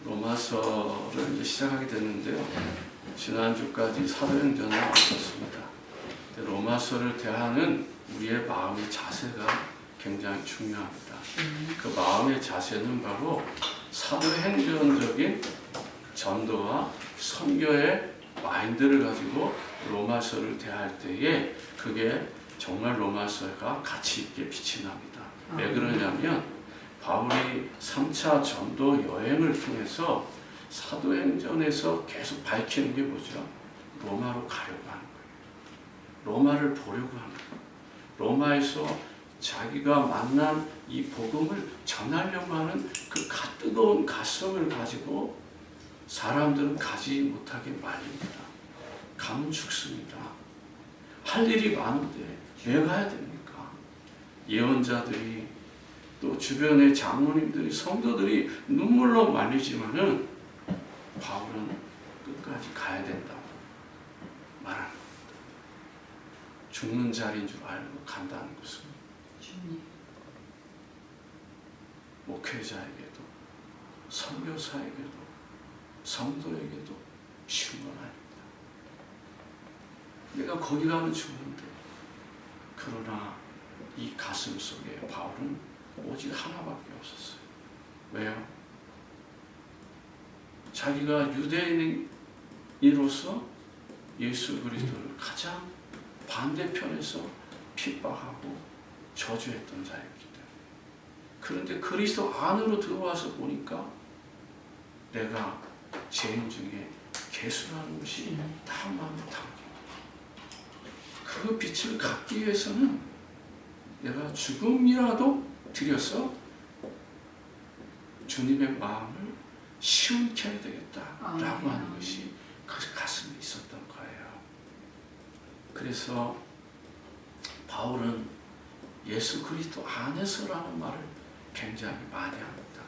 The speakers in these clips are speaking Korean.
로마서를 이제 시작하게 됐는데요. 지난주까지 사도행전을 봤습니다. 로마서를 대하는 우리의 마음의 자세가 굉장히 중요합니다. 그 마음의 자세는 바로 사도행전적인 전도와 선교의 마인드를 가지고 로마서를 대할 때에 그게 정말 로마서가 가치 있게 빛이 납니다. 왜 그러냐면 바울이 3차 전도 여행을 통해서 사도행전에서 계속 밝히는 게 뭐죠? 로마로 가려고 하는 거예요. 로마를 보려고 하는 거예요. 로마에서 자기가 만난 이 복음을 전하려고 하는 그 뜨거운 가슴을 가지고 사람들은 가지 못하게 말립니다. 가면 죽습니다. 할 일이 많은데 왜 가야 됩니까? 예언자들이 또 주변의 장로님들이 성도들이 눈물로 말리지만은 바울은 끝까지 가야 된다고 말하는 겁니다. 죽는 자리인 줄 알고 간다는 것은 목회자에게도 선교사에게도 성도에게도 쉬운 건 아닙니다. 내가 거기 가면 죽는데, 그러나 이 가슴 속에 바울은 오직 하나밖에 없었어요. 왜요? 자기가 유대인으로서 예수 그리스도를 가장 반대편에서 핍박하고 저주했던 자였기 때문에. 그런데 그리스도 안으로 들어와서 보니까 내가 죄인 중에 개수라는 것이 딱 마음에 담깁니다. 그 빛을 갖기 위해서는 내가 죽음이라도 들여서 주님의 마음을 시원케 해야 되겠다라고 하는 것이 그 가슴에 있었던 거예요. 그래서 바울은 예수 그리스도 안에서라는 말을 굉장히 많이 합니다.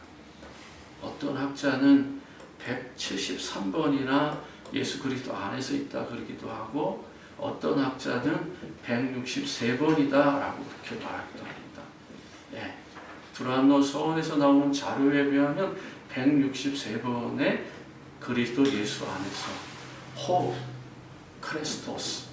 어떤 학자는 173번이나 예수 그리스도 안에서 있다 그러기도 하고, 어떤 학자는 163번이다라고 그렇게 말하기도 합니다. 네. 두란노 서원에서 나오는 자료에 비하면 163번의 그리스도 예수 안에서 호 크리스토스,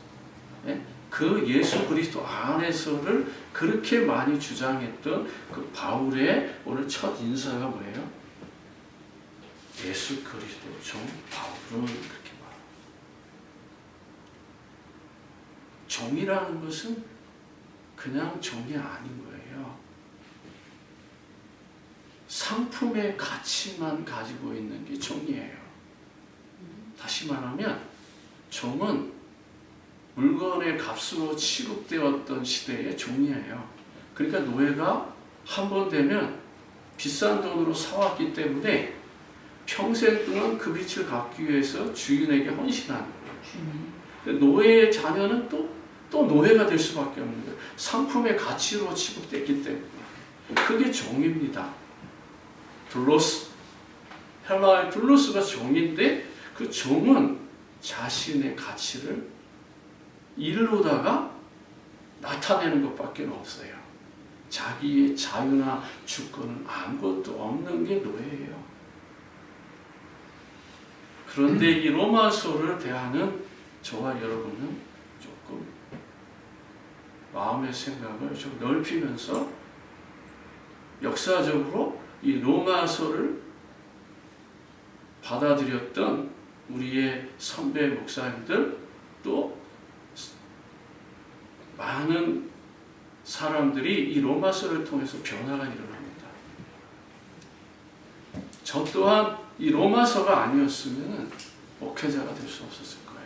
네? 그 예수 그리스도 안에서를 그렇게 많이 주장했던 그 바울의 오늘 첫 인사가 뭐예요? 예수 그리스도 종 바울은 그렇게 말합니다. 종이라는 것은 그냥 종이 아닌 거예요. 상품의 가치만 가지고 있는 게 종이에요. 다시 말하면 종은 물건의 값으로 취급되었던 시대의 종이에요. 그러니까 노예가 한 번 되면 비싼 돈으로 사왔기 때문에 평생 동안 그 빛을 갖기 위해서 주인에게 헌신하는 거예요. 노예의 자녀는 또 노예가 될 수밖에 없는 거예요. 상품의 가치로 취급됐기 때문에. 그게 종입니다. 둘로스, 헬라의 둘로스가 종인데, 그 종은 자신의 가치를 일로다가 나타내는 것밖에 없어요. 자기의 자유나 주권은 아무것도 없는 게 노예예요. 그런데 이 로마서를 대하는 저와 여러분은 조금 마음의 생각을 좀 넓히면서 역사적으로 이 로마서를 받아들였던 우리의 선배 목사님들, 또 많은 사람들이 이 로마서를 통해서 변화가 일어납니다. 저 또한 이 로마서가 아니었으면 목회자가 될 수 없었을 거예요.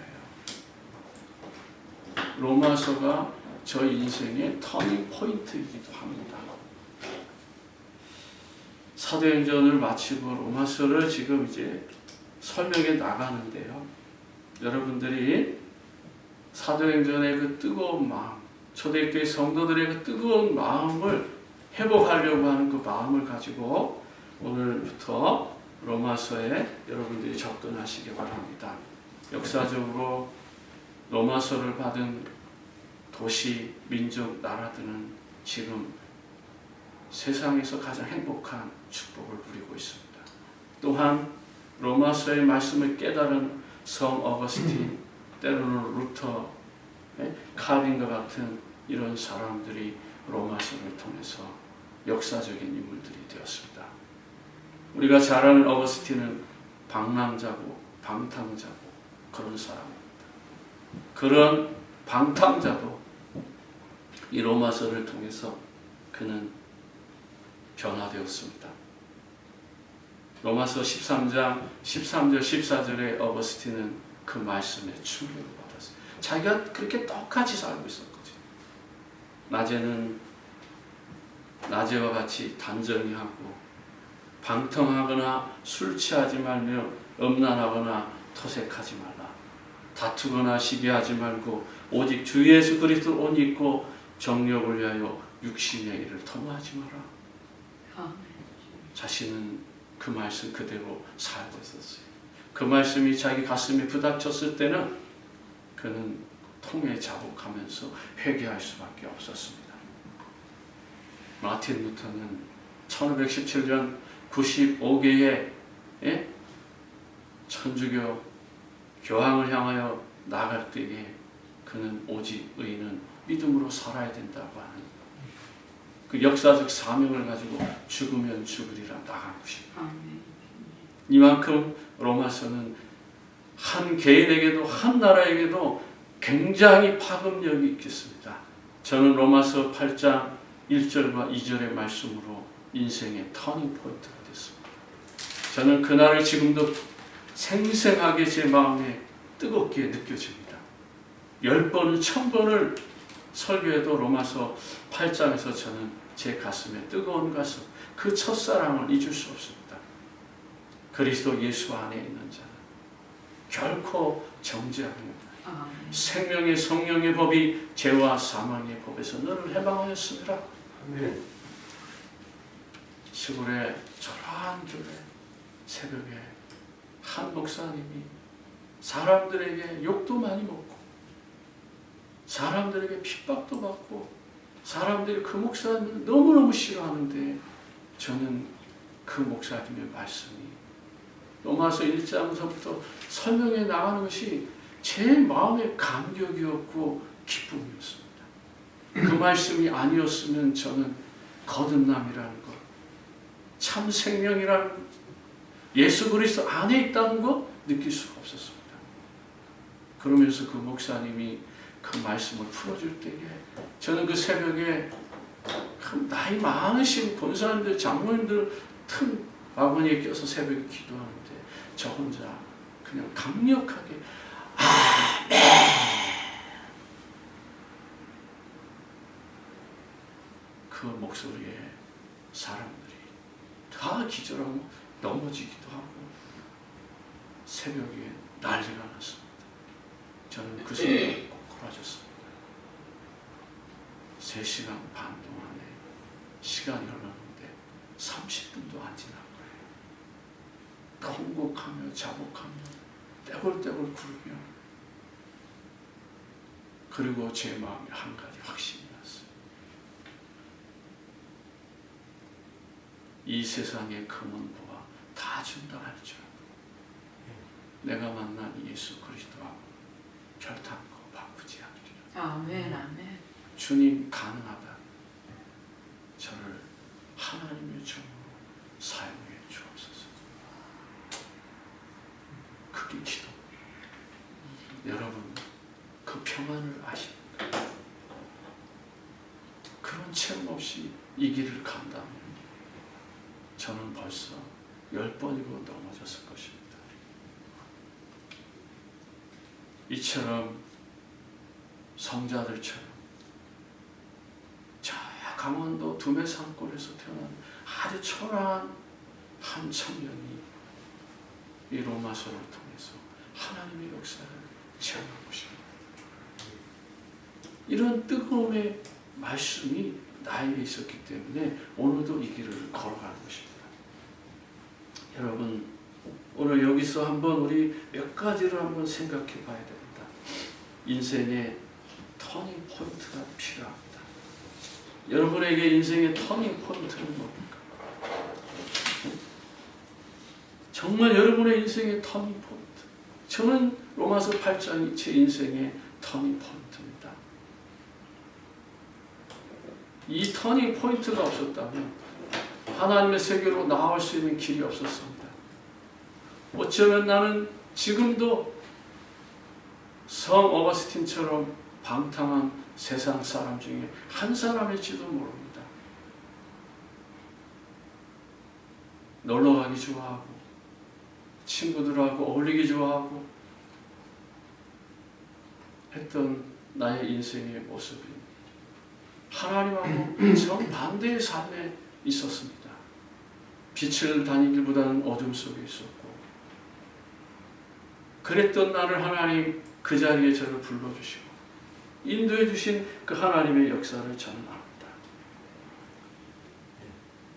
로마서가 저 인생의 터닝 포인트이기도 합니다. 사도행전을 마치고 로마서를 지금 이제 설명해 나가는데요. 여러분들이 사도행전의 그 뜨거운 마음, 초대교회 성도들의 그 뜨거운 마음을 회복하려고 하는 그 마음을 가지고 오늘부터 로마서에 여러분들이 접근하시기 바랍니다. 역사적으로 로마서를 받은 도시, 민족, 나라들은 지금 세상에서 가장 행복한 축복을 누리고 있습니다. 또한 로마서의 말씀을 깨달은 성 어거스틴, 때로는 루터, 칼빈과 같은 이런 사람들이 로마서를 통해서 역사적인 인물들이 되었습니다. 우리가 잘 아는 어거스틴은 방랑자고 방탕자고 그런 사람입니다. 그런 방탕자도 이 로마서를 통해서 그는 변화되었습니다. 로마서 13장 13절 14절에 어거스틴은 그 말씀에 충격을 받았어요. 자기가 그렇게 똑같이 살고 있었거든요. 낮에는 낮에와 같이 단정히 하고 방탕하거나 술 취하지 말며 음란하거나 토색하지 말라. 다투거나 시기하지 말고 오직 주 예수 그리스도 옷 입고 정욕을 위하여 육신의 일을 도모하지 마라. 자신은 그 말씀 그대로 살고 있었어요. 그 말씀이 자기 가슴에 부닥쳤을 때는 그는 통에 자복하면서 회개할 수밖에 없었습니다. 마틴 루터는 1517년 95개의 천주교 교황을 향하여 나갈 때에 그는 오직 의인은 믿음으로 살아야 된다고 하는 그 역사적 사명을 가지고 죽으면 죽으리라 나간 것입니다. 이만큼 로마서는 한 개인에게도 한 나라에게도 굉장히 파급력이 있겠습니다. 저는 로마서 8장 1절과 2절의 말씀으로 인생의 터닝 포인트가 됐습니다. 저는 그날을 지금도 생생하게 제 마음에 뜨겁게 느껴집니다. 10번을 1000번을 설교해도 로마서 8장에서 저는 제 가슴에 뜨거운 가슴, 그 첫사랑을 잊을 수 없습니다. 그리스도 예수 안에 있는 자는 결코 정죄하옵니다. 생명의 성령의 법이 죄와 사망의 법에서 너를 해방하였습니다. 시골에 초라한 교회 새벽에 한 목사님이 사람들에게 욕도 많이 먹고 사람들에게 핍박도 받고 사람들이 그 목사님을 너무너무 싫어하는데 저는 그 목사님의 말씀이 로마서 1장서부터 설명해 나가는 것이 제 마음의 감격이었고 기쁨이었습니다. 그 말씀이 아니었으면 저는 거듭남이라는 것, 참 생명이라는 것, 예수 그리스도 안에 있다는 것 느낄 수가 없었습니다. 그러면서 그 목사님이 그 말씀을 풀어줄 때에 저는 그 새벽에 나이 많으신 권사님들, 장로님들 틈 바구니에 껴서 새벽에 기도하는데 저 혼자 그냥 강력하게 아멘. 그 목소리에 사람들이 다 기절하고 넘어지기도 하고 새벽에 난리가 났습니다. 저는 그 순간 꼬꾸라졌습니다. 3시간 반 동안에 시간이 흘렀는데 30분도 안 지난 거예요. 통곡하며 자복하며 떼굴떼굴 구르며 그리고 제 마음에 한 가지 확신이 났어요. 이 세상의 금은 보아 다 준다 할지라도 내가 만난 예수 그리스도하고 결단코 바꾸지 않으리라. 아멘, 아멘. 주님 가능하다. 저를 하나님의 종으로 사용해 주옵소서. 그게 기도. 여러분 그 평안을 아십니까? 그런 체험 없이 이 길을 간다면 저는 벌써 10번이고 넘어졌을 것입니다. 이처럼 성자들처럼 저 강원도 두메 산골에서 태어난 아주 초라한 한 청년이 이 로마서를 통해서 하나님의 역사를 체험하고 싶습니다. 이런 뜨거움의 말씀이 나에게 있었기 때문에 오늘도 이 길을 걸어가는 것입니다. 여러분 오늘 여기서 한번 우리 몇 가지를 한번 생각해 봐야 됩니다. 인생의 터닝 포인트가 필요합니다. 여러분에게 인생의 터닝 포인트는 뭡니까? 정말 여러분의 인생의 터닝 포인트. 저는 로마서 8장이 제 인생의 터닝 포인트입니다. 이 터닝 포인트가 없었다면 하나님의 세계로 나올 수 있는 길이 없었습니다. 어쩌면 나는 지금도 성 어거스틴처럼 방탕한 세상 사람 중에 한 사람일지도 모릅니다. 놀러가기 좋아하고 친구들하고 어울리기 좋아하고 했던 나의 인생의 모습이 하나님하고 정반대의 삶에 있었습니다. 빛을 다니기보다는 어둠 속에 있었고, 그랬던 나를 하나님 그 자리에 저를 불러주시고 인도해 주신 그 하나님의 역사를 저는 압니다.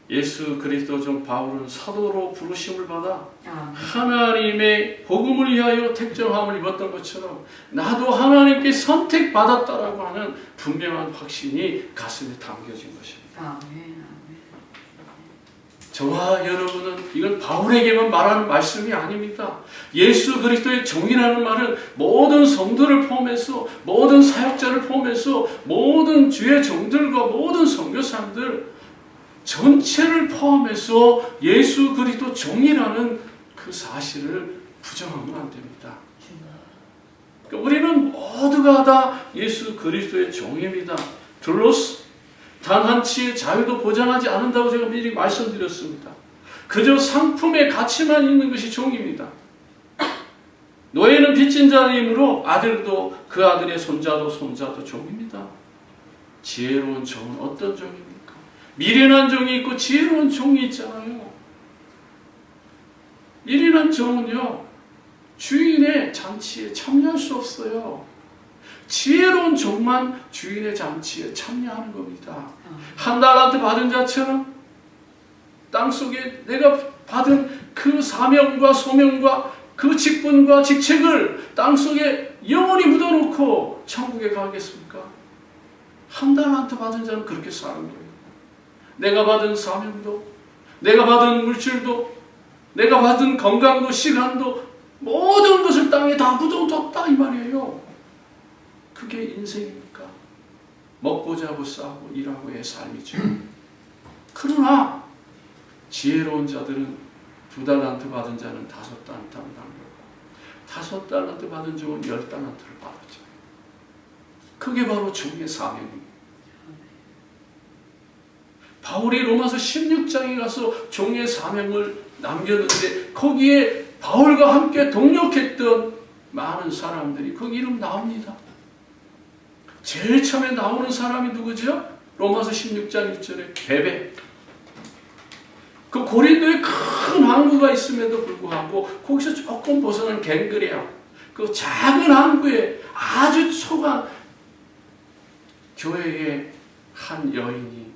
예수 그리스도 중 바울은 사도로 부르심을 받아 하나님의 복음을 위하여 택정함을 입었던 것처럼 나도 하나님께 선택받았다라고 하는 분명한 확신이 가슴에 담겨진 것입니다. 저와 여러분은 이건 바울에게만 말하는 말씀이 아닙니다. 예수 그리스도의 종이라는 말은 모든 성도를 포함해서, 모든 사역자를 포함해서, 모든 주의 종들과 모든 선교사님들 전체를 포함해서 예수 그리스도 종이라는 그 사실을 부정하면 안 됩니다. 그러니까 우리는 모두가 다 예수 그리스도의 종입니다. 둘로스 단 한치의 자유도 보장하지 않는다고 제가 미리 말씀드렸습니다. 그저 상품의 가치만 있는 것이 종입니다. 노예는 빚진 자이므로 아들도 그 아들의 손자도 종입니다. 지혜로운 종은 어떤 종입니까? 미련한 종이 있고 지혜로운 종이 있잖아요. 미련한 종은요, 주인의 잔치에 참여할 수 없어요. 지혜로운 종만 주인의 잔치에 참여하는 겁니다. 한 달란트 받은 자처럼 땅속에 내가 받은 그 사명과 소명과 그 직분과 직책을 땅속에 영원히 묻어놓고 천국에 가겠습니까? 한 달란트 받은 자는 그렇게 사는 거예요. 내가 받은 사명도, 내가 받은 물질도, 내가 받은 건강도, 시간도, 모든 것을 땅에 다 묻어뒀다 이 말이에요. 그게 인생입니까? 먹고 자고 싸고 일하고의 삶이죠. 그러나 지혜로운 자들은 2달란트 받은 자는 5달란트 남겼고 5달란트 받은 종은 10달란트를 받았죠. 그게 바로 종의 사명입니다. 바울이 로마서 16장에 가서 종의 사명을 남겼는데 거기에 바울과 함께 동역했던 많은 사람들이 거기 이름 나옵니다. 제일 처음에 나오는 사람이 누구죠? 로마서 16장 1절에 베베. 그 고린도에 큰 항구가 있음에도 불구하고 거기서 조금 벗어난 갱그레아, 그 작은 항구에 아주 초간 교회의 한 여인이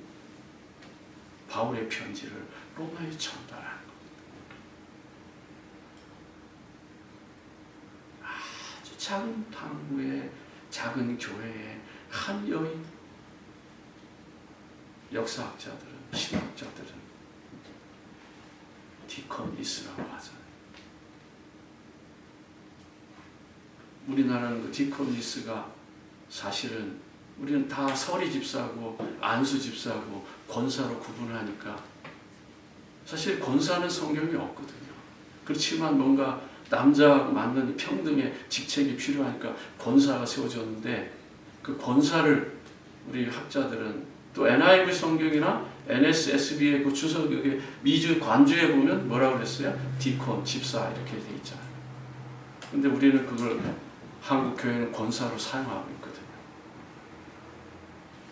바울의 편지를 로마에 전달하는 겁니다. 아주 작은 항구에 작은 교회의 한 여인, 역사학자들은, 신학자들은 디코니스라고 하잖아요. 우리나라는 그 디코니스가 사실은 우리는 다 서리 집사고 안수 집사고 권사로 구분하니까 사실 권사는 성경에 없거든요. 그렇지만 뭔가 남자하고 맞는 평등의 직책이 필요하니까 권사가 세워졌는데 그 권사를 우리 학자들은 또 NIV 성경이나 NSSB의 그 주석 여기 미주 관주에 보면 뭐라고 그랬어요? 디콘, 집사 이렇게 돼 있잖아요. 근데 우리는 그걸 한국 교회는 권사로 사용하고 있거든요.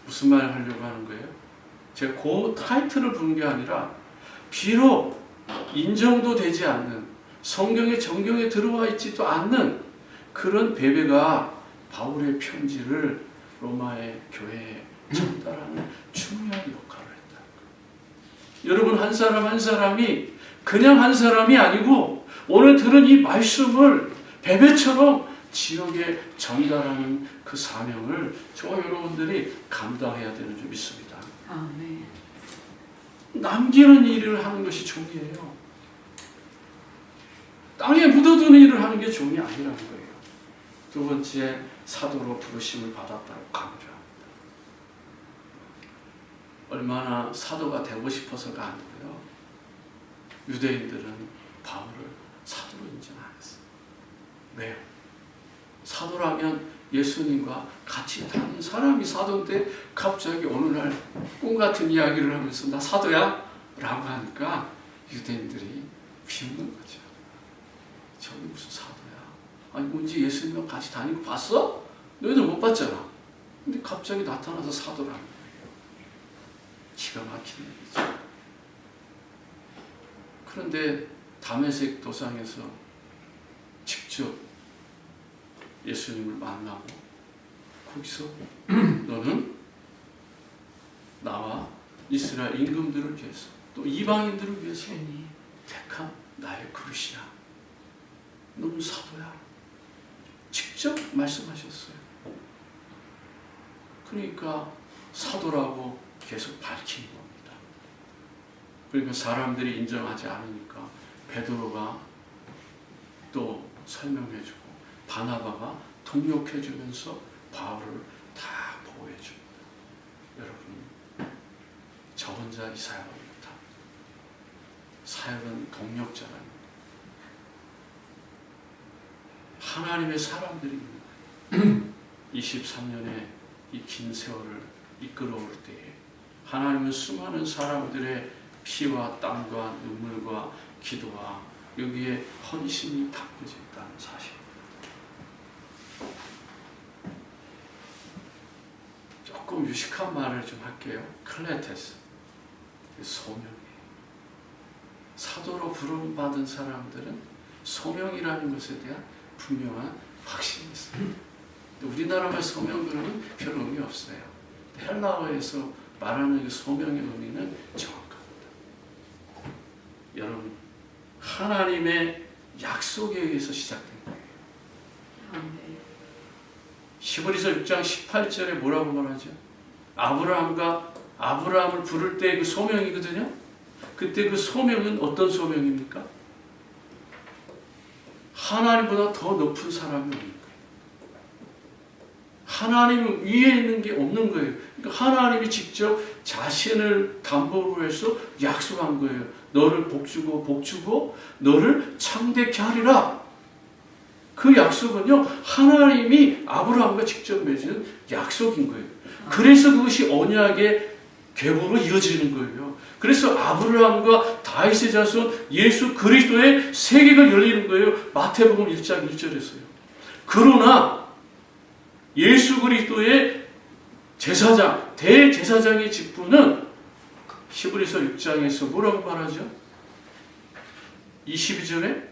무슨 말을 하려고 하는 거예요? 제가 그 타이틀을 부른 게 아니라 비록 인정도 되지 않는 성경의 정경에 들어와 있지도 않는 그런 베베가 바울의 편지를 로마의 교회에 전달하는 중요한 역할을 했다. 여러분 한 사람 한 사람이 그냥 한 사람이 아니고 오늘 들은 이 말씀을 베베처럼 지역에 전달하는 그 사명을 저와 여러분들이 감당해야 되는 줄 믿습니다. 남기는 일을 하는 것이 종이에요. 땅에 묻어두는 일을 하는 게 종이 아니라는 거예요. 두 번째, 사도로 부르심을 받았다고 강조합니다. 얼마나 사도가 되고 싶어서가 아니고요. 유대인들은 바울을 사도로 인정 안 했어요. 왜요? 사도라면 예수님과 같이 다닌 사람이 사도인데 갑자기 어느 날 꿈 같은 이야기를 하면서 나 사도야? 라고 하니까 유대인들이 비웃는 거죠. 저기 무슨 사도야? 아니 언제 예수님과 같이 다니고 봤어? 너희들 못 봤잖아. 근데 갑자기 나타나서 사도라는 거예요. 기가 막히는 얘기죠. 그런데 다메섹 도상에서 직접 예수님을 만나고 거기서 너는 나와 이스라엘 임금들을 위해서 또 이방인들을 위해서 택한 나의 그릇이야. 너는 사도야. 직접 말씀하셨어요. 그러니까 사도라고 계속 밝힌 겁니다. 그러니까 사람들이 인정하지 않으니까 베드로가 또 설명해주고 바나바가 동력해주면서 바울을 다 보호해줍니다. 여러분, 저 혼자 이 사역을 못합니다. 사역은 동력자랍니다. 하나님의 사람들입니다. 23년의 이 긴 세월을 이끌어올 때에 하나님은 수많은 사람들의 피와 땀과 눈물과 기도와 여기에 헌신이 담겨져 있다는 사실. 조금 유식한 말을 좀 할게요. 클레테스, 소명이에요. 사도로 부름받은 사람들은 소명이라는 것에 대한 분명한 확신이 있어요. 우리나라말 소명들은 별 의미 없어요. 헬라어에서 말하는 그 소명의 의미는 정확합니다. 여러분, 하나님의 약속에 의해서 시작된 거예요. 히브리서 6장 18절에 뭐라고 말하죠? 아브라함을 부를 때 그 소명이거든요. 그때 그 소명은 어떤 소명입니까? 하나님보다 더 높은 사람이 없는 거예요. 하나님 위에 있는 게 없는 거예요. 그러니까 하나님이 직접 자신을 담보로 해서 약속한 거예요. 너를 복주고 너를 창대케 하리라. 그 약속은요, 하나님이 아브라함과 직접 맺은 약속인 거예요. 그래서 그것이 언약의 계보로 이어지는 거예요. 그래서 아브라함과 다윗의 자손 예수 그리스도의 세계가 열리는 거예요. 마태복음 1장 1절에서요. 그러나 예수 그리스도의 제사장, 대제사장의 직분은 히브리서 6장에서 뭐라고 말하죠? 22절에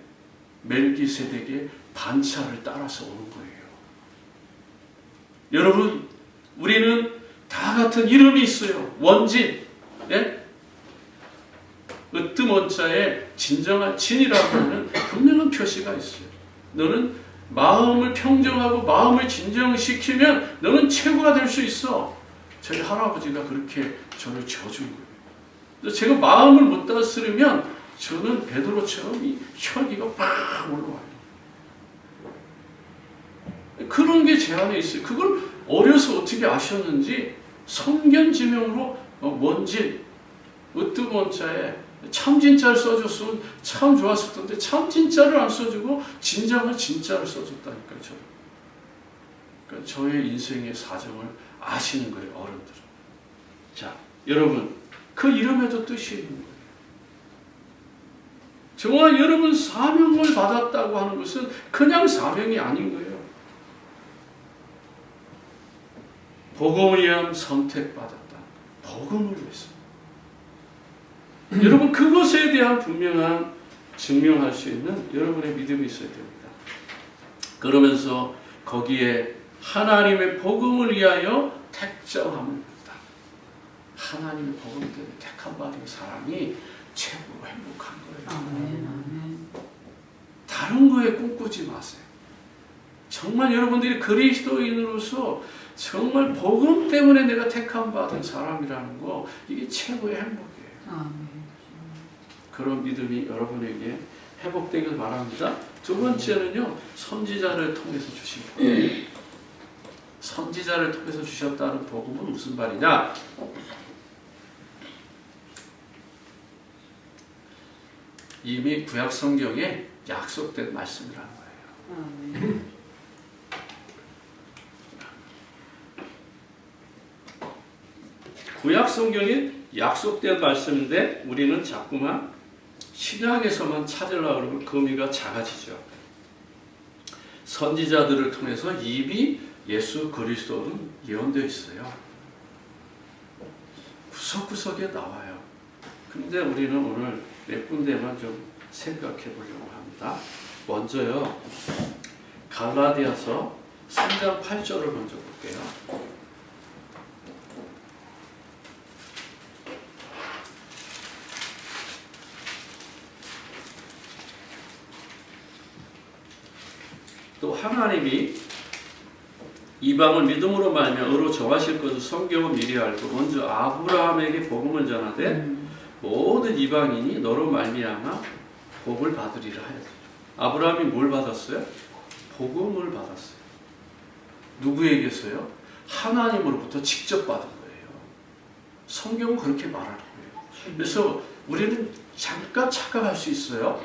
멜기세덱의 반차를 따라서 오는 거예요. 여러분, 우리는 다 같은 이름이 있어요. 원진, 예? 으뜸원자에 진정한 진이라고 하는 분명한 표시가 있어요. 너는 마음을 평정하고 마음을 진정시키면 너는 최고가 될 수 있어. 저희 할아버지가 그렇게 저를 져준 거예요. 제가 마음을 못 다스리면 저는 베드로처럼 이 혈기가 빡 올라와요. 그런 게 제 안에 있어요. 그걸 어려서 어떻게 아셨는지 성견지명으로 원진, 으뜸원자에 참진자를 써줬으면 참 좋았을 텐데 참진자를 안 써주고 진정한 진짜를 써줬다니까요. 그러니까 저의 인생의 사정을 아시는 거예요, 어른들은. 자, 여러분, 그 이름에도 뜻이 있는 거예요. 정말 여러분 사명을 받았다고 하는 것은 그냥 사명이 아닌 거예요. 복음을 위한 선택받았다. 복음을 위해서. 여러분, 그것에 대한 분명한 증명할 수 있는 여러분의 믿음이 있어야 됩니다. 그러면서 거기에 하나님의 복음을 위하여 택정함을 받다. 하나님의 복음 때문에 택함 받은 사람이 최고로 행복한 거예요. 아멘. 다른 거에 꿈꾸지 마세요. 정말 여러분들이 그리스도인으로서 정말 복음 때문에 내가 택함 받은 사람이라는 거, 이게 최고의 행복이에요. 아멘. 그런 믿음이 여러분에게 회복되길 바랍니다. 두 번째는요, 선지자를 통해서 주신 복음. 선지자를 통해서 주셨다는 복음은 무슨 말이냐? 이미 구약 성경에 약속된 말씀이라는 거예요. 구약 성경에 약속된 말씀인데 우리는 자꾸만 신약에서만 찾으려고 그러면 그 의미가 작아지죠. 선지자들을 통해서 이미 예수 그리스도는 예언되어 있어요. 구석구석에 나와요. 근데 우리는 오늘 몇 군데만 좀 생각해 보려고 합니다. 먼저요, 갈라디아서 3장 8절을 먼저 볼게요. 또 하나님이 이방을 믿음으로 말미암아 의로 정하실 것을 성경은 미리 알고 먼저 아브라함에게 복음을 전하되 모든 이방인이 너로 말미암아 복을 받으리라 하였어요. 아브라함이 뭘 받았어요? 복음을 받았어요. 누구에게서요? 하나님으로부터 직접 받은 거예요. 성경은 그렇게 말하는 거예요. 그래서 우리는 잠깐 착각할 수 있어요.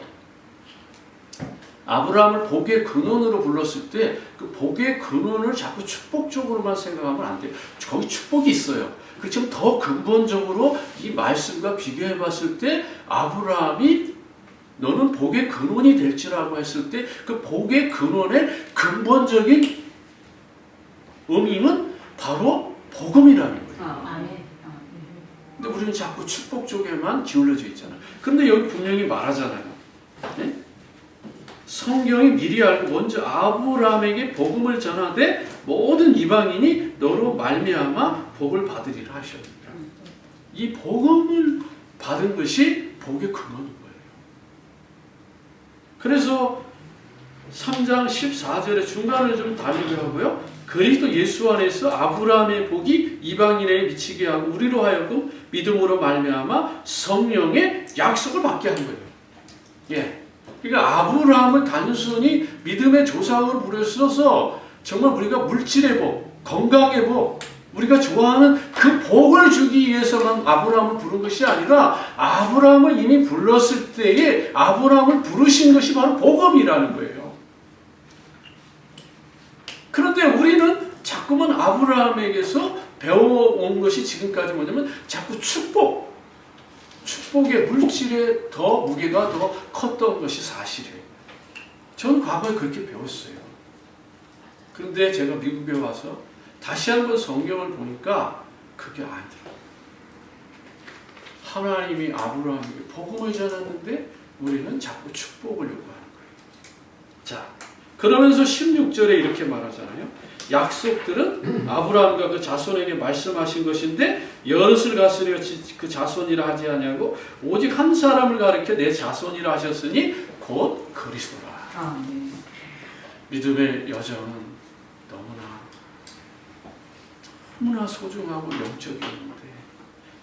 아브라함을 복의 근원으로 불렀을 때 그 복의 근원을 자꾸 축복적으로만 생각하면 안 돼요. 거기 축복이 있어요. 그렇지만 더 근본적으로 이 말씀과 비교해 봤을 때 아브라함이 너는 복의 근원이 될지라고 했을 때 그 복의 근원의 근본적인 의미는 바로 복음이라는 거예요. 근데 우리는 자꾸 축복 쪽에만 기울어져 있잖아요. 그런데 여기 분명히 말하잖아요. 네? 성경이 미리 알고 먼저 아브라함에게 복음을 전하되 모든 이방인이 너로 말미암아 복을 받으리라 하셨습니다. 이 복음을 받은 것이 복의 근원인 거예요. 그래서 3장 14절의 중간을 좀 다르고요. 그리스도 예수 안에서 아브라함의 복이 이방인에게 미치게 하고 우리로 하여금 믿음으로 말미암아 성령의 약속을 받게 한 거예요. 예. 그러니까 아브라함을 단순히 믿음의 조상으로 부르셔서 정말 우리가 물질의 복, 건강의 복, 우리가 좋아하는 그 복을 주기 위해서만 아브라함을 부른 것이 아니라 아브라함을 이미 불렀을 때에 아브라함을 부르신 것이 바로 복음이라는 거예요. 그런데 우리는 자꾸만 아브라함에게서 배워온 것이 지금까지 뭐냐면 자꾸 축복의 물질에 더 무게가 더 컸던 것이 사실이에요. 저는 과거에 그렇게 배웠어요. 그런데 제가 미국에 와서 다시 한번 성경을 보니까 그게 아니더라고요. 하나님이 아브라함에게 복음을 전했는데 우리는 자꾸 축복을 요구하는 거예요. 자, 그러면서 16절에 이렇게 말하잖아요. 약속들은 아브라함과 그 자손에게 말씀하신 것인데 여럿을 가르려 그 자손이라 하지 아니하고 오직 한 사람을 가르쳐 내 자손이라 하셨으니 곧 그리스도라. 네. 믿음의 여정은 너무나 소중하고 영적이었는데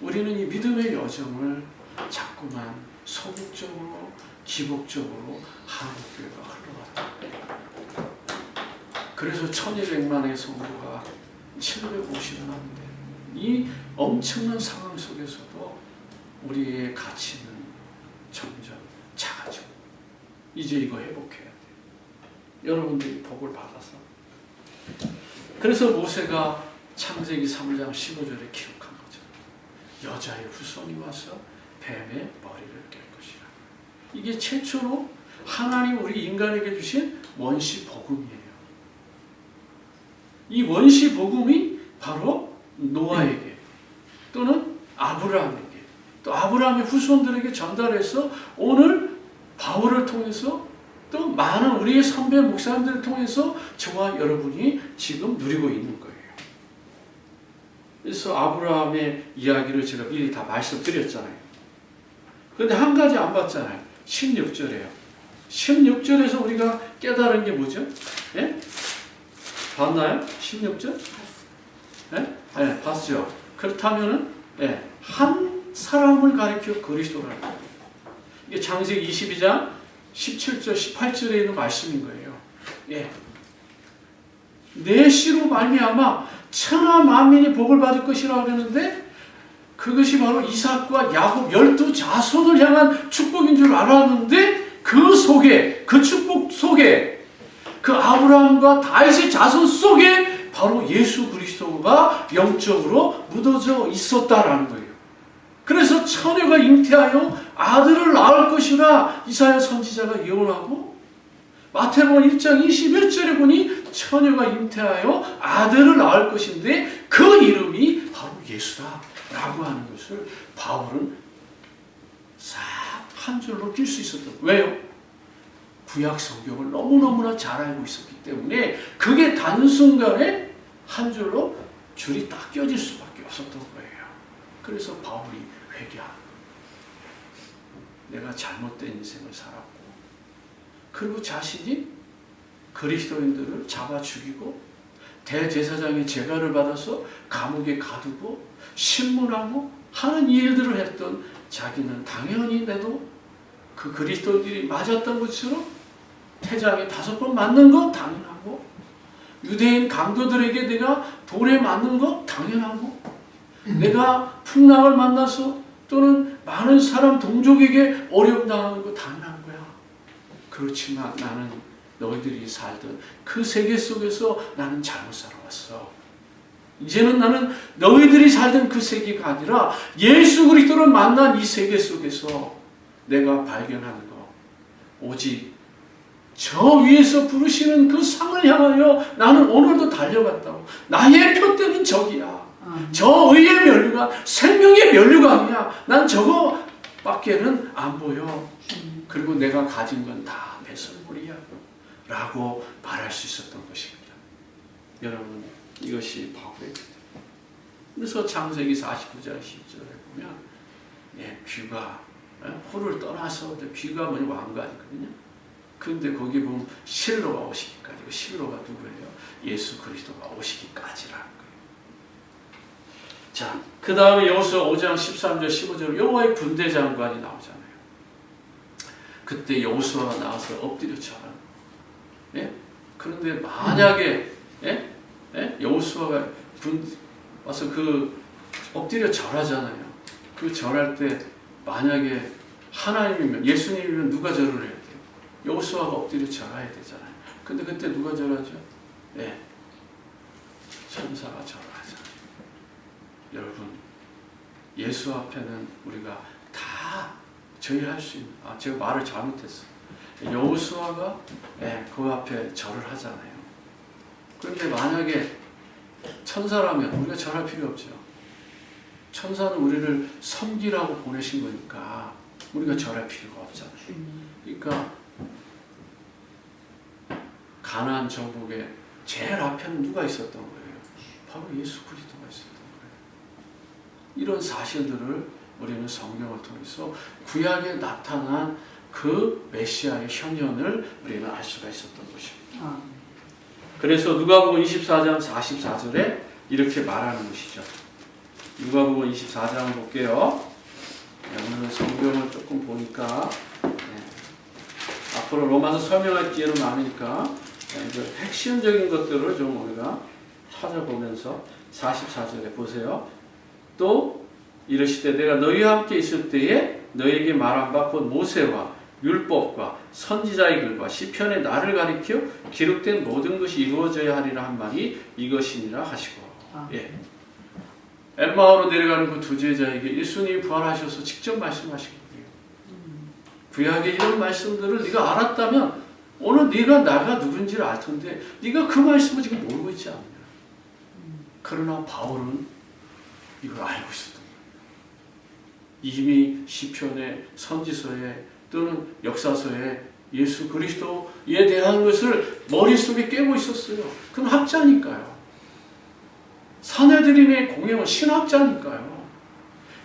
우리는 이 믿음의 여정을 자꾸만 소극적으로 기복적으로 한국교회가 흘러갔다. 그래서 1200만의 성도가 750만인데 이 엄청난 상황 속에서도 우리의 가치는 점점 작아지고 이제 이거 회복해야 돼요. 여러분들이 복을 받아서. 그래서 모세가 창세기 3장 15절에 기록한 거죠. 여자의 후손이 와서 뱀의 머리를 깰 것이라. 이게 최초로 하나님 우리 인간에게 주신 원시 복음이에요. 이 원시 복음이 바로 노아에게 또는 아브라함에게 또 아브라함의 후손들에게 전달해서 오늘 바울을 통해서 또 많은 우리의 선배 목사님들을 통해서 저와 여러분이 지금 누리고 있는 거예요. 그래서 아브라함의 이야기를 제가 미리 다 말씀드렸잖아요. 그런데 한 가지 안 봤잖아요. 16절에요. 16절에서 우리가 깨달은 게 뭐죠? 예? 봤나요? 16절? 네? 네, 봤죠. 그렇다면은 네, 한 사람을 가리켜 그리스도라는 거예요. 이게 창세기 22장 17절, 18절에 있는 말씀인 거예요. 예. 내 씨로 말미암아 천하 만민이 복을 받을 것이라고 그러는데 그것이 바로 이삭과 야곱 12자손을 향한 축복인 줄 알았는데 그 속에, 그 축복 속에, 그 아브라함과 다윗의 자손 속에 바로 예수 그리스도가 영적으로 묻어져 있었다라는 거예요. 그래서 처녀가 잉태하여 아들을 낳을 것이라 이사야 선지자가 예언하고 마태복음 1장 21절에 보니 처녀가 잉태하여 아들을 낳을 것인데 그 이름이 바로 예수다 라고 하는 것을 바울은 싹 한 줄로 낄 수 있었던 거예요. 왜요? 구약 성경을 너무너무나 잘 알고 있었기 때문에 그게 단순간에 한 줄로 줄이 딱 껴질 수밖에 없었던 거예요. 그래서 바울이 회개하고 내가 잘못된 인생을 살았고 그리고 자신이 그리스도인들을 잡아 죽이고 대제사장의 제가를 받아서 감옥에 가두고 신문하고 하는 일들을 했던 자기는 당연히 내도 그 그리스도인들이 맞았던 것처럼 태장에 5번 맞는 거 당연하고 유대인 강도들에게 내가 돌에 맞는 거 당연하고 내가 풍랑을 만나서 또는 많은 사람 동족에게 어려움 당하는 거 당연한 거야. 그렇지만 나는 너희들이 살던 그 세계 속에서 나는 잘못 살아왔어. 이제는 나는 너희들이 살던 그 세계가 아니라 예수 그리스도를 만난 이 세계 속에서 내가 발견하는 거 오직 저 위에서 부르시는 그 상을 향하여 나는 오늘도 달려갔다고. 나의 표대는 저기야. 저 의의 면류관, 생명의 면류관이야. 난 저거밖에는 안 보여. 그리고 내가 가진 건 다 배설물이야 라고 말할 수 있었던 것입니다. 여러분, 이것이 바울의 표대. 그래서 창세기 49장 10절에 보면 귀가 호를 떠나서 귀가 뭐냐 왕관이거든요. 그런데 거기 보면 실로가 오시기까지. 실로가 누구예요? 예수 그리스도가 오시기까지라는 거예요. 자, 그 다음에 여호수아 5장 13절 15절 여호와의 군대 장관이 나오잖아요. 그때 여호수아가 나와서 엎드려 절하는 거예요. 그런데 만약에 여호수아가 와서 그 엎드려 절하잖아요. 그 절할 때 만약에 하나님이면 예수님이면 누가 절을 해야 돼요? 여호수아가 엎드려 절해야 되잖아요. 근데 그때 누가 절하죠? 천사가 절하잖아요. 여러분, 예수 앞에는 우리가 다 저희할 수 있는, 제가 말을 잘못했어요. 여호수아가 그 앞에 절을 하잖아요. 그런데 만약에 천사라면 우리가 절할 필요 없죠. 천사는 우리를 섬기라고 보내신 거니까 우리가 절할 필요가 없잖아요. 그러니까 가나안 정복의 제일 앞에는 누가 있었던 거예요? 바로 예수 그리스도가 있었던 거예요. 이런 사실들을 우리는 성경을 통해서 구약에 나타난 그 메시아의 현현을 우리는 알 수가 있었던 것입니다. 그래서 누가복음 24장 44절에 이렇게 말하는 것이죠. 누가복음 24장 볼게요. 오늘 성경을 조금 보니까 앞으로 로마서 설명할 기회는 많으니까 핵심적인 것들을 좀 우리가 찾아보면서 44절에 보세요. 또 이르시되 내가 너희와 함께 있을 때에 너희에게 말한 바 곧 모세와 율법과 선지자의 글과 시편에 나를 가리켜 기록된 모든 것이 이루어져야 하리라 한 말이 이것이니라 하시고. 엠마오로 내려가는 그 두 제자에게 예수님이 부활하셔서 직접 말씀하신 거예요. 구약의 이런 말씀들을 네가 알았다면 오늘 네가 나가 누군지를 알 텐데 네가 그 말씀을 지금 모르고 있지 않느냐. 그러나 바울은 이걸 알고 있었던 거예요. 이미 시편에 선지서에 또는 역사서에 예수 그리스도에 대한 것을 머릿속에 깨고 있었어요. 그럼 학자니까요. 사내들인의 공예원 신학자니까요.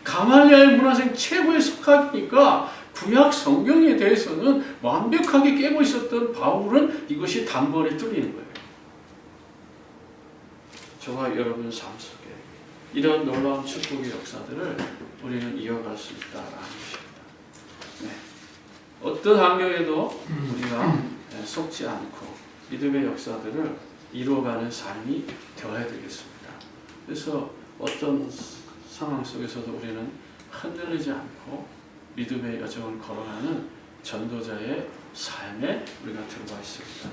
가말리엘 문화생 최고의 석학이니까 구약 성경에 대해서는 완벽하게 깨고 있었던 바울은 이것이 단번에 뚫리는 거예요. 저와 여러분 삶 속에 이런 놀라운 축복의 역사들을 우리는 이어갈 수 있다라는 것입니다. 어떤 환경에도 우리가 속지 않고 믿음의 역사들을 이루어가는 삶이 되어야 되겠습니다. 그래서 어떤 상황 속에서도 우리는 흔들리지 않고 믿음의 여정을 걸어가는 전도자의 삶에 우리가 들어가 있습니다.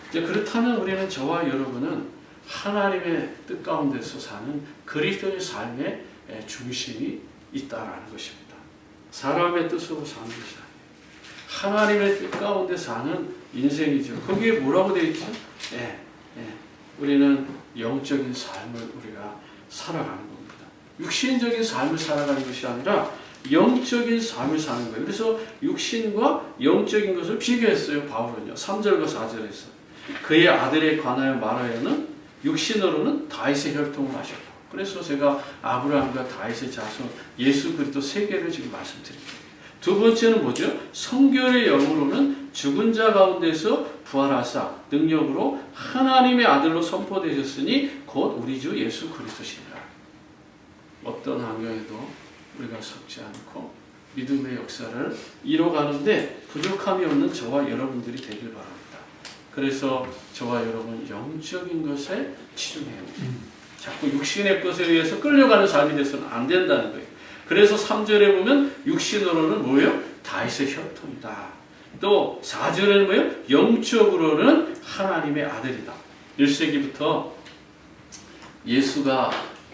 이제 그렇다면 우리는 저와 여러분은 하나님의 뜻 가운데서 사는 그리스도의 삶의 중심이 있다라는 것입니다. 사람의 뜻으로 사는 것이 아니에요. 하나님의 뜻 가운데 사는 인생이죠. 거기에 뭐라고 되어 있죠? 우리는 영적인 삶을 우리가 살아가는 겁니다. 육신적인 삶을 살아가는 것이 아니라 영적인 삶을 사는 거예요. 그래서 육신과 영적인 것을 비교했어요. 바울은요. 3절과 4절에서 그의 아들에 관하여 말하여는 육신으로는 다윗의 혈통을 하셨고, 그래서 제가 아브라함과 다윗의 자손 예수 그리스도 세 개를 지금 말씀드릴게요. 두 번째는 뭐죠? 성결의 영으로는 죽은 자 가운데서 부활하사 능력으로 하나님의 아들로 선포되셨으니 곧 우리 주 예수 그리스도시니라. 어떤 환경에도 우리가 속지 않고 믿음의 역사를 이뤄가는데 부족함이 없는 저와 여러분들이 되길 바랍니다. 그래서 저와 여러분 영적인 것에 치중해요. 자꾸 육신의 것에 의해서 끌려가는 삶이 돼서는 안 된다는 거예요. 그래서 3절에 보면 육신으로는 뭐예요? 다윗의 혈통이다. 또 4절에는 뭐예요? 영적으로는 하나님의 아들이다. 1세기부터 예수가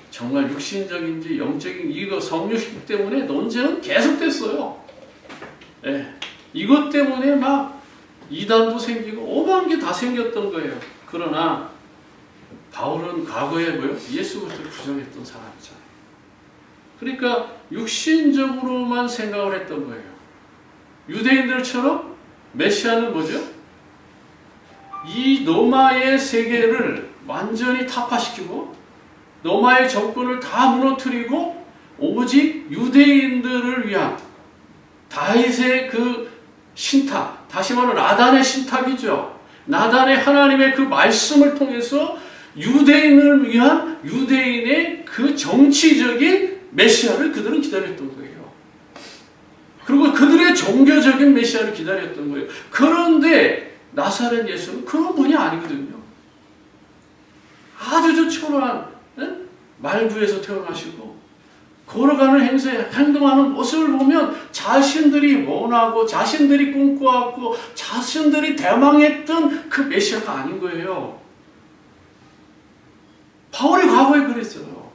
정말 육신적인지 영적인 이거 성육식 때문에 논쟁은 계속됐어요. 이것 때문에 막 이단도 생기고 오만 게 다 생겼던 거예요. 그러나 바울은 과거에 뭐예요? 예수 그리스도를 부정했던 사람이잖아요. 그러니까 육신적으로만 생각을 했던 거예요. 유대인들처럼 메시아는 뭐죠? 이 로마의 세계를 완전히 타파시키고 로마의 정권을 다 무너뜨리고 오직 유대인들을 위한 다윗의 그 신탁, 다시 말하면 나단의 신탁이죠. 나단의 하나님의 그 말씀을 통해서 유대인을 위한 유대인의 그 정치적인 메시아를 그들은 기다렸던 거예요. 그리고 그들의 종교적인 메시아를 기다렸던 거예요. 그런데 나사렛 예수는 그런 분이 아니거든요. 아주 초라한 말구에서 태어나시고 걸어가는 행동하는 모습을 보면 자신들이 원하고 자신들이 꿈꿔왔고 자신들이 대망했던 그 메시아가 아닌 거예요. 바울이 과거에 그랬어요.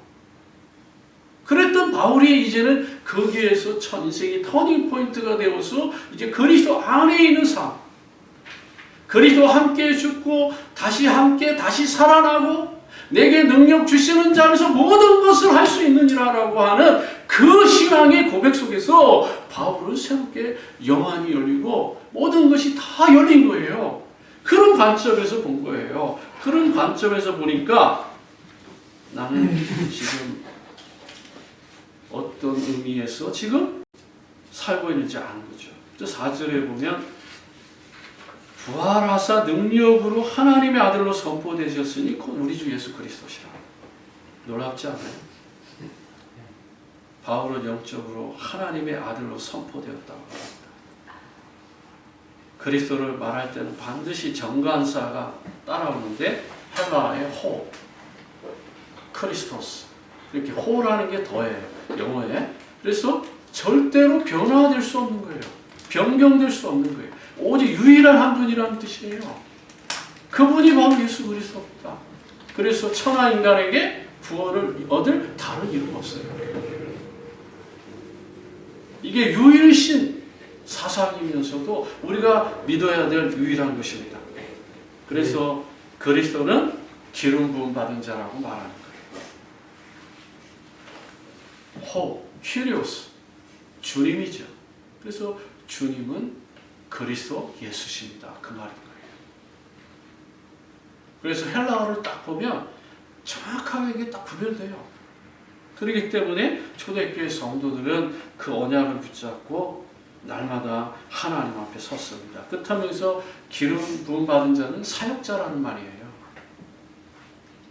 그랬던 바울이 이제는 거기에서 인생의 터닝 포인트가 되어서 이제 그리스도 안에 있는 삶, 그리스도와 함께 죽고 다시 함께 다시 살아나고 내게 능력 주시는 자 안에서 모든 것을 할 수 있느니라라고 하는 그 신앙의 고백 속에서 바울은 새롭게 영안이 열리고 모든 것이 다 열린 거예요. 그런 관점에서 본 거예요. 그런 관점에서 보니까 나는 지금 어떤 의미에서 지금 살고 있는지 아는 거죠. 4절에 보면 부활하사 능력으로 하나님의 아들로 선포되셨으니 곧 우리 주 예수 그리스도시라. 놀랍지 않아요? 바울은 영적으로 하나님의 아들로 선포되었다고 합니다. 그리스도를 말할 때는 반드시 정관사가 따라오는데 헬라어의 호, 크리스토스 이렇게 호라는 게 더해요. 영어에. 그래서 절대로 변화될 수 없는 거예요. 변경될 수 없는 거예요. 오직 유일한 한 분이라는 뜻이에요. 그분이 바로 예수 그리스도입니다. 그래서 천하 인간에게 구원을 얻을 다른 이름 없어요. 이게 유일신 사상이면서도 우리가 믿어야 될 유일한 것입니다. 그래서 그리스도는 기름 부음 받은 자라고 말하는 거예요. 호, 큐리오스, 주님이죠. 그래서 주님은 그리스도 예수십니다. 그 말인 거예요. 그래서 헬라어를 딱 보면 정확하게 이게 딱 구별돼요. 그렇기 때문에 초대교회 성도들은 그 언약을 붙잡고 날마다 하나님 앞에 섰습니다. 그렇다면서 기름 부음 받은 자는 사역자라는 말이에요.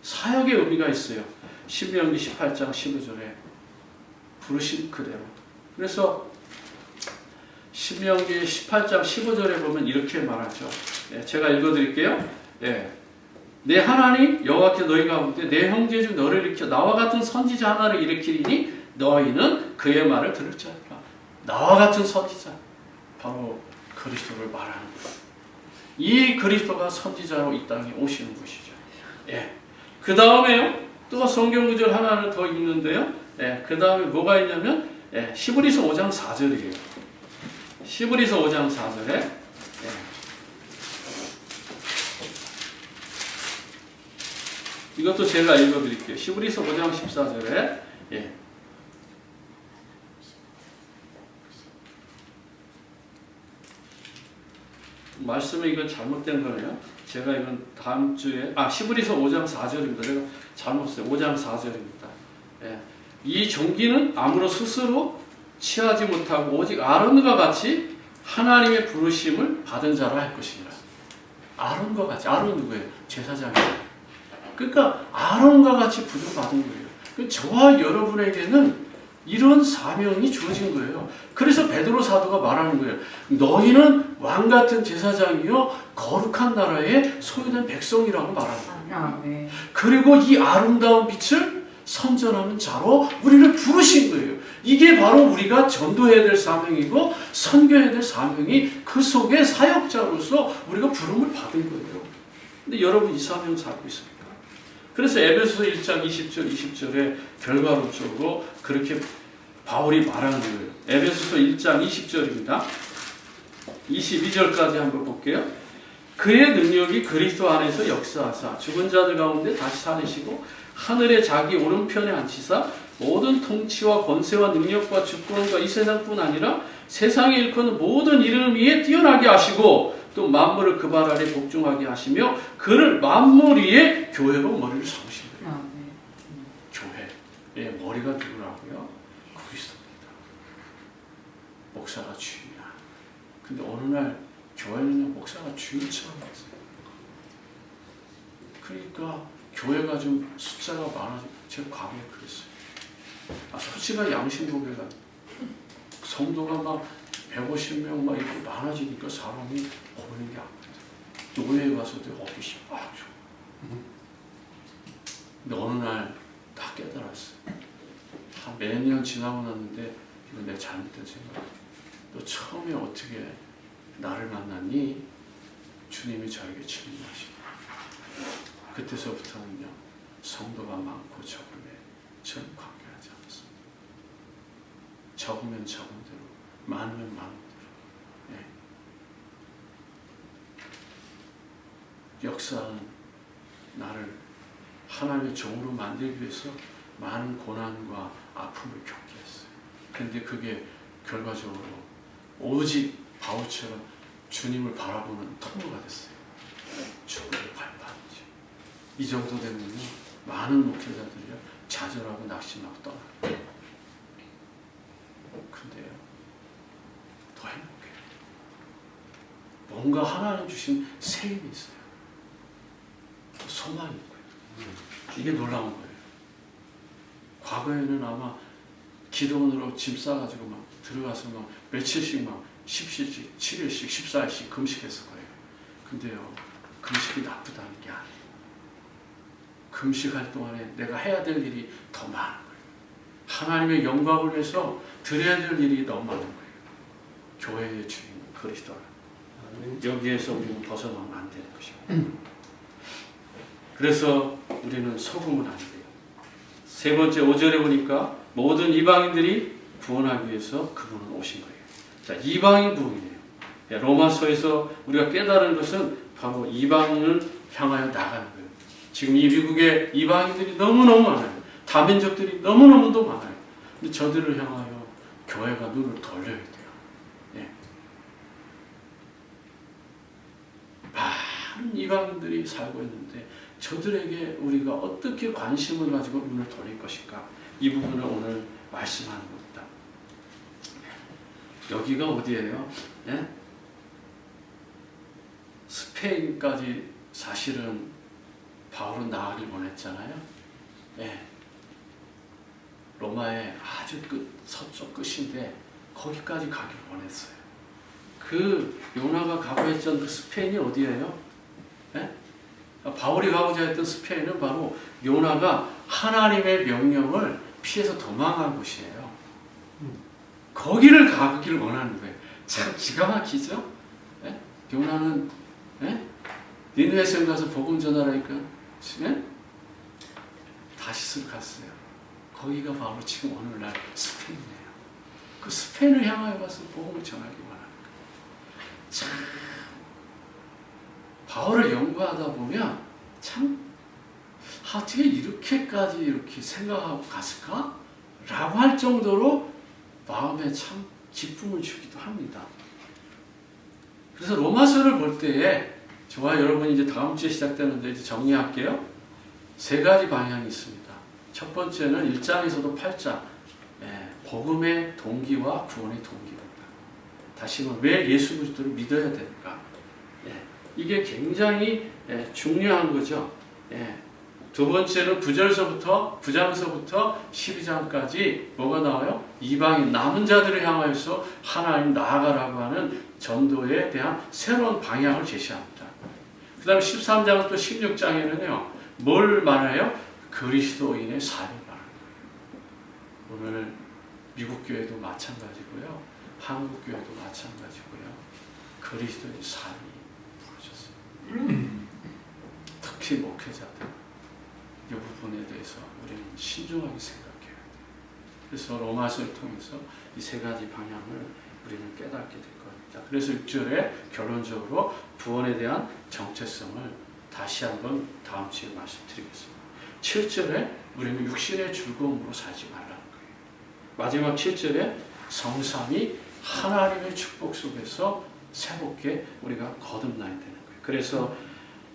사역의 의미가 있어요. 신명기 18장 15절에 부르신 그대로. 그래서 신명기 18장 15절에 보면 이렇게 말하죠. 예, 제가 읽어드릴게요. 예, 내 하나님 여호와께 너희 가운데 내 형제 중 너를 일으켜 나와 같은 선지자 하나를 일으키리니 너희는 그의 말을 들을지어다. 나와 같은 선지자, 바로 그리스도를 말하는 거예요. 이 그리스도가 선지자로 이 땅에 오시는 것이죠. 예. 그 다음에요, 또 성경 구절 하나를 더 읽는데요. 예. 그 다음에 뭐가 있냐면, 예. 히브리서 5장 4절이에요. 히브리서 5장 4절에, 예. 이것도 제가 읽어드릴게요. 히브리서 5장 14절에, 예. 말씀에 이건 잘못된 거네요. 제가 이건 다음 주에 히브리서 5장 4절입니다. 제가 잘못했어요. 5장 4절입니다. 예. 이 종기는 아무로 스스로 취하지 못하고 오직 아론과 같이 하나님의 부르심을 받은 자라 할 것이니라. 아론과 같이. 아론 누구예요? 제사장이에요. 그러니까 아론과 같이 부름 받은 거예요. 저와 여러분에게는 이런 사명이 주어진 거예요. 그래서 베드로 사도가 말하는 거예요. 너희는 왕 같은 제사장이요 거룩한 나라의 소유된 백성이라고 말하는 거예요. 네. 그리고 이 아름다운 빛을 선전하는 자로 우리를 부르신 거예요. 이게 바로 우리가 전도해야 될 사명이고 선교해야 될 사명이 그 속에 사역자로서 우리가 부름을 받은 거예요. 근데 여러분 이 사명 살고 있습니까? 그래서 에베소서 1장 20절 20절에 결과론적으로 그렇게 바울이 말하는 거예요. 에베소서 1장 20절입니다. 22절까지 한번 볼게요. 그의 능력이 그리스도 안에서 역사하사 죽은 자들 가운데 다시 살리시고 하늘에 자기 오른편에 앉히사 모든 통치와 권세와 능력과 주권과 이 세상뿐 아니라 세상에 일컫는 모든 이름 위에 뛰어나게 하시고 또 만물을 그 발 아래 복종하게 하시며 그를 만물 위에 교회로 머리를 삼으신 거예요. 교회의 머리가 누구라고요? 그리스도입니다. 목사가 주인이야. 근데 어느 날 교회는 목사가 주인처럼 됐어요. 그러니까 교회가 좀 숫자가 많아지고 제가 과거에 그랬어요. 솔직한 양심 고백은 성도가 막 150명 막 이렇게 많아지니까 사람이 보는 게 안 돼요. 노예에 가서도 어깨시 막 줘. 근데 어느 날 다 깨달았어요. 한 몇 년 지나고 났는데 이건 내 잘못된 생각. 너 처음에 어떻게 나를 만났니? 주님이 저에게 질문하시고 그때서부터는요 성도가 많고 적음에 전 관계하지 않았습니다. 적으면 적은 대로 많으면 많은 대로. 예. 역사는 나를 하나님의 종으로 만들기 위해서 많은 고난과 아픔을 겪게 했어요. 근데 그게 결과적으로 오직 바울처럼 주님을 바라보는 통로가 됐어요. 죽음을 발판이죠. 이 정도 되면요 많은 목회자들이 좌절하고 낙심하고 떠나요. 근데요 더 행복해요. 뭔가 하나님 주신 새 힘이 있어요. 소망이 있고요. 이게 놀라운 거예요. 과거에는 아마 기도원으로 짐 싸가지고 막 들어가서 막 며칠씩 막 10일씩, 7일씩, 14일씩 금식했을 거예요. 근데요, 금식이 나쁘다는 게 아니에요. 금식할 동안에 내가 해야 될 일이 더 많은 거예요. 하나님의 영광을 위해서 드려야 될 일이 너무 많은 거예요. 교회의 주인 그리스도라. 여기에서 우리는 벗어나면 안 되는 것이고. 그래서 우리는 속으면 안 돼요. 세 번째 5절에 보니까 모든 이방인들이 구원하기 위해서 그분은 오신 거예요. 자, 이방인 부흥이에요. 로마서에서 우리가 깨달은 것은 바로 이방인을 향하여 나가는 거예요. 지금 이 미국에 이방인들이 너무너무 많아요. 다민족들이 너무너무도 많아요. 근데 저들을 향하여 교회가 눈을 돌려야 돼요. 예. 많은 이방인들이 살고 있는데 저들에게 우리가 어떻게 관심을 가지고 눈을 돌릴 것인가? 이 부분을 오늘 말씀하는 겁니다. 여기가 어디예요? 예? 스페인까지 사실은 바울은 나가길 원했잖아요. 예. 로마의 아주 끝, 서쪽 끝인데 거기까지 가길 원했어요. 그 요나가 가고 했던 그 스페인이 어디예요? 예? 바울이 가고자 했던 스페인은 바로 요나가 하나님의 명령을 피해서 도망간 곳이에요. 거기를 가기를 원하는 거예요. 참 기가 막히죠? 예? 요나는 니느웨 성 가서 복음 전하라니까 다시스로 갔어요. 거기가 바로 지금 오늘날 스페인이에요. 그 스페인을 향하여 가서 복음을 전하기 원하는 거예요. 참 바울을 연구하다 보면 참 어떻게 이렇게까지 이렇게 생각하고 갔을까? 라고 할 정도로 마음에 참 기쁨을 주기도 합니다. 그래서 로마서를 볼 때에 저와 여러분이 이제 다음 주에 시작되는데 이제 정리할게요. 세 가지 방향이 있습니다. 첫 번째는 1장에서도 8장 복음의 동기와 구원의 동기입니다. 다시 말해 왜 예수 그리스도를 믿어야 될까? 이게 굉장히 중요한 거죠. 두 번째는 9장서부터 12장까지 뭐가 나와요? 이방인 남은 자들을 향하여서 하나님 나아가라고 하는 전도에 대한 새로운 방향을 제시합니다. 그 다음에 13장부터 16장에는요. 뭘 말해요? 그리스도인의 삶을 말합니다. 오늘 미국 교회도 마찬가지고요. 한국 교회도 마찬가지고요. 그리스도인의 삶이 부르셨어요. 특히 목회자들 이 부분에 대해서 우리는 신중하게 생각해야 돼요. 그래서 로마서를 통해서 이 세 가지 방향을 우리는 깨닫게 될 겁니다. 그래서 6절에 결론적으로 구원에 대한 정체성을 다시 한번 다음 주에 말씀드리겠습니다. 7절에 우리는 육신의 즐거움으로 살지 말라는 거예요. 마지막 7절에 성삼이 하나님의 축복 속에서 새롭게 우리가 거듭나야 되는 거예요. 그래서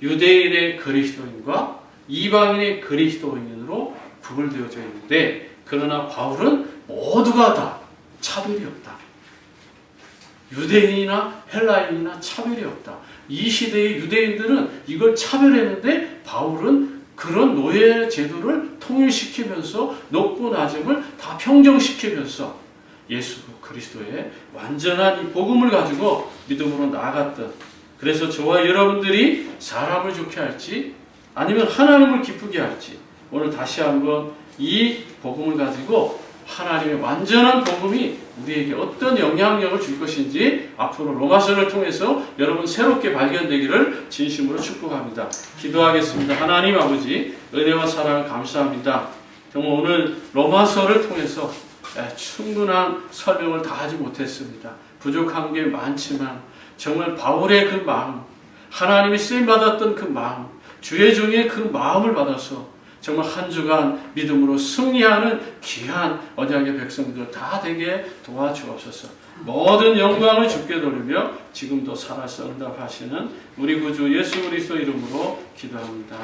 유대인의 그리스도인과 이방인의 그리스도인으로 구분되어져 있는데 그러나 바울은 모두가 다 차별이 없다. 유대인이나 헬라인이나 차별이 없다. 이 시대의 유대인들은 이걸 차별했는데 바울은 그런 노예 제도를 통일시키면서 높고 낮음을 다 평정시키면서 예수 그리스도의 완전한 이 복음을 가지고 믿음으로 나아갔던 그래서 저와 여러분들이 사람을 좋게 할지 아니면 하나님을 기쁘게 할지 오늘 다시 한번 이 복음을 가지고 하나님의 완전한 복음이 우리에게 어떤 영향력을 줄 것인지 앞으로 로마서를 통해서 여러분 새롭게 발견되기를 진심으로 축복합니다. 기도하겠습니다. 하나님 아버지 은혜와 사랑을 감사합니다. 정말 오늘 로마서를 통해서 충분한 설명을 다 하지 못했습니다. 부족한 게 많지만 정말 바울의 그 마음 하나님이 쓰임받았던 그 마음 주의 종의 그 마음을 받아서 정말 한 주간 믿음으로 승리하는 귀한 언약의 백성들 다 되게 도와주옵소서. 모든 영광을 주께 돌리며 지금도 살아서 응답하시는 우리 구주 예수 그리스도 이름으로 기도합니다.